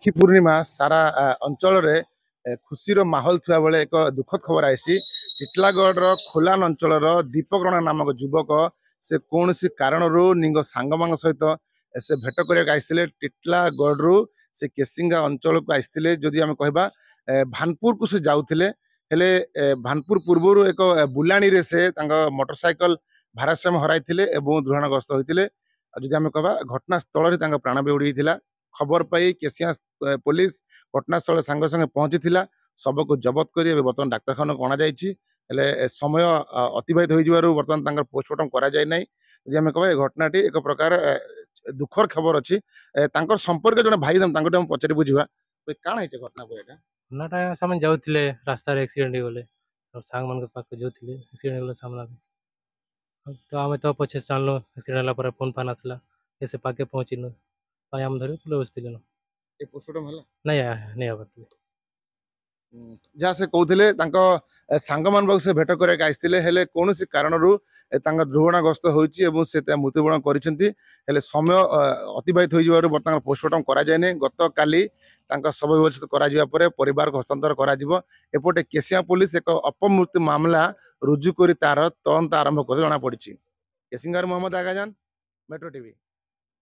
राखी पूर्णिमा सारा अंचल खुशीर माहौल थिबा बेले एक दुखद खबर आसी टिटलागढ़ खोलान अंचल दीपक रण नामक युवक से कौन सी कारण निंग सांग सहित से भेट करते टिटलागढ़ से केसिंगा अंचल को आसते जदि आम कह भानपुर को से जाऊे हेले भानपुर पूर्व एक बुलाणी रे से मोटरसाइकल भारसाम्य हराई दुर्घटनाग्रस्त होते जदि आम कह घटनास्थल प्राण भी उड़ी खबर पाई केसिया पुलिस घटनास्थल सांगे सांगे पहुंची शव को जबत कर बर्तमान डाक्तखाना को अणाई समय अतिबाहित हो बर्तमान पोस्टमार्टम करें कह घटनाटी एक प्रकार दुखर खबर अच्छी संपर्क जो भाई पचारि बुझा कण है घटना पूरा घटनाटा सामने जाऊले रास्तार एक्सीडेंट गले सांग मान पाखे जो एक्सीडेंट गला सामना तो आम तो पचे जानलु एक्सीडेंट है फोन फान आसला से पाके पहुँचनु आम धर बसलु पोस्टमार्टम नहीं नहीं आबार जहाँ से कहते सांग मान से भेट करते कौन कारण दुर्घटनाग्रस्त होती मृत्युवरण कर समय अतिबाहित हो बर्तमान पोस्टमार्टम कराए गत काली शव व्यवस्थित परिवार को हस्तांतर करपटे केसिया पुलिस एक अपमृत्यु मामला रुजु कर तार तदंत आरंभ कर जना पड़ी केसिंगार मोहम्मद आगाजान मेट्रो टीवी।